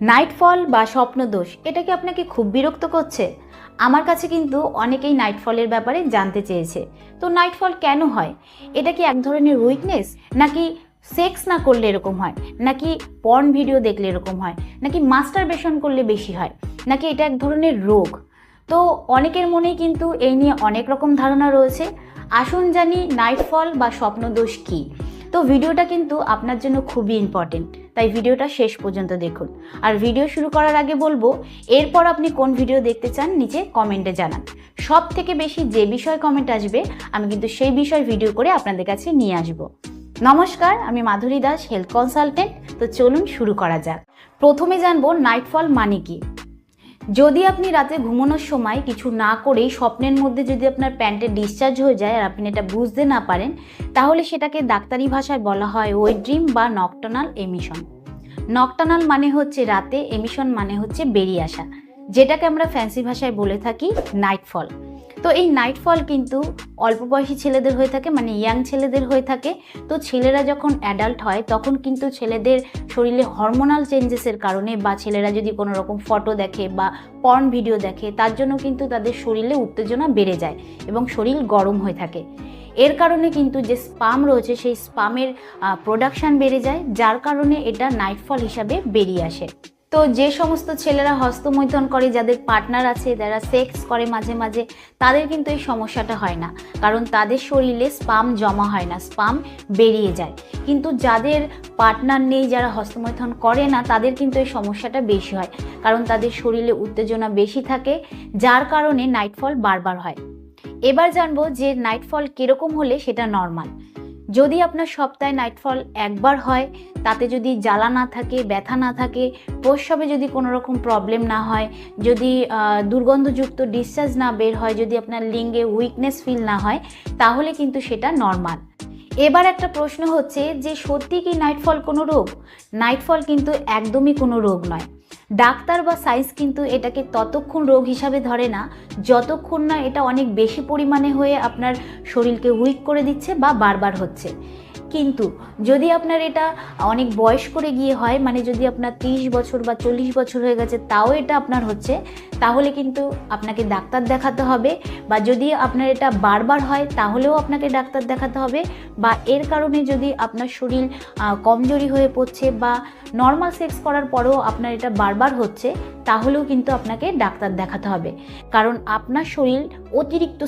Nightfall বা স্বপ্নদোষ এটা কি আপনাকে খুব বিরক্ত করছে? আমার কাছে কিন্তু অনেকেই নাইটফলের ব্যাপারে জানতে চেয়েছে। তো নাইটফল কেন হয়? এটা কি এক ধরনের উইকনেস, নাকি সেক্স না করলে এরকম হয়, নাকি পর্ন ভিডিও দেখলে এরকম হয়, নাকি মাস্টারবেশন করলে বেশি হয়, নাকি এটা এক ধরনের রোগ? তো অনেকের মনেই কিন্তু এই নিয়ে অনেক রকম ধারণা রয়েছে। আসুন জানি নাইটফল বা স্বপ্নদোষ কী। তো ভিডিওটা কিন্তু আপনার জন্য খুবই ইম্পর্টেন্ট, তাই ভিডিওটা শেষ পর্যন্ত দেখুন। আর ভিডিও শুরু করার আগে বলবো, এরপর আপনি কোন ভিডিও দেখতে চান নিচে কমেন্টে জানান। সব থেকে বেশি যে বিষয় কমেন্ট আসবে আমি কিন্তু সেই বিষয় ভিডিও করে আপনাদের কাছে নিয়ে আসব। নমস্কার, আমি মাধুরী দাস, হেলথ কনসালটেন্ট। তো চলুন শুরু করা যাক। প্রথমে জানবো নাইটফল মানে কি। যদি আপনি রাতে ঘুমানোর সময় কিছু না করেই স্বপ্নের মধ্যে যদি আপনার প্যান্টে ডিসচার্জ হয়ে যায় আর আপনি এটা বুঝতে না পারেন, তাহলে সেটাকে ডাক্তারি ভাষায় বলা হয় ওয়েট ড্রিম বা নকটার্নাল এমিশন। নকটার্নাল মানে হচ্ছে রাতে, এমিশন মানে হচ্ছে বেরিয়ে আসা, যেটাকে আমরা ফ্যান্সি ভাষায় বলে থাকি নাইটফল। তো এই নাইটফল কিন্তু অল্প বয়সী ছেলেদের হয়ে থাকে, মানে ইয়াং ছেলেদের হয়ে থাকে। তো ছেলেরা যখন অ্যাডাল্ট হয় তখন কিন্তু ছেলেদের শরীরে হরমোনাল চেঞ্জেসের কারণে, বা ছেলেরা যদি কোনো রকম ফটো দেখে বা পর্ন ভিডিও দেখে, তার জন্য কিন্তু তাদের শরীরে উত্তেজনা বেড়ে যায় এবং শরীর গরম হয়ে থাকে। এর কারণে কিন্তু যে স্পাম রয়েছে সেই স্পামের প্রোডাকশান বেড়ে যায়, যার কারণে এটা নাইটফল হিসাবে বেরিয়ে আসে। তো যে সমস্ত ছেলেরা হস্তমৈথুন করে, যাদের পার্টনার আছে, যারা সেক্স করে মাঝে মাঝে, তাদের কিন্তু এই সমস্যাটা হয় না, কারণ তাদের শরীরে স্পাম জমা হয় না, স্পাম বেরিয়ে যায়। কিন্তু যাদের পার্টনার নেই, যারা হস্তমৈথুন করে না, তাদের কিন্তু এই সমস্যাটা বেশি হয়, কারণ তাদের শরীরে উত্তেজনা বেশি থাকে, যার কারণে নাইটফল বারবার হয়। এবার জানবো যে নাইটফল কীরকম হলে সেটা নর্মাল। যদি আপনার সপ্তাহে নাইটফল একবার হয়, তাতে যদি জ্বালা না থাকে, ব্যথা না থাকে, প্রস্রাবে যদি কোনো রকম প্রবলেম না হয়, যদি দুর্গন্ধযুক্ত ডিসচার্জ না বের হয়, যদি আপনার লিঙ্গে উইকনেস ফিল না হয়, তাহলে কিন্তু সেটা নর্মাল। এবার একটা প্রশ্ন হচ্ছে যে সত্যি কি নাইটফল কোনো রোগ? নাইটফল কিন্তু একদমই কোনো রোগ নয়। ডাক্তার বা সায়েন্স কিন্তু এটাকে ততক্ষণ রোগ হিসাবে ধরে না যতক্ষণ না এটা অনেক বেশি পরিমাণে হয়ে আপনার শরীরকে উইক করে দিচ্ছে বা বারবার হচ্ছে। কিন্তু যদি আপনার এটা অনেক বয়স করে গিয়ে হয়, মানে যদি আপনার 30 বছর বা 40 বছর হয়ে গেছে তাও এটা আপনার হচ্ছে, তাহলে কিন্তু আপনাকে ডাক্তার দেখাতে হবে। বা যদি আপনার এটা বারবার হয় তাহলেও আপনাকে ডাক্তার দেখাতে হবে। বা এর কারণে যদি আপনার শরীর কমজোরি হয়ে পড়ছে বা নর্মাল সেক্স করার পরেও আপনার এটা বারবার হচ্ছে, তাহলেও কিন্তু আপনাকে ডাক্তার দেখাতে হবে, কারণ আপনার শরীর অতিরিক্ত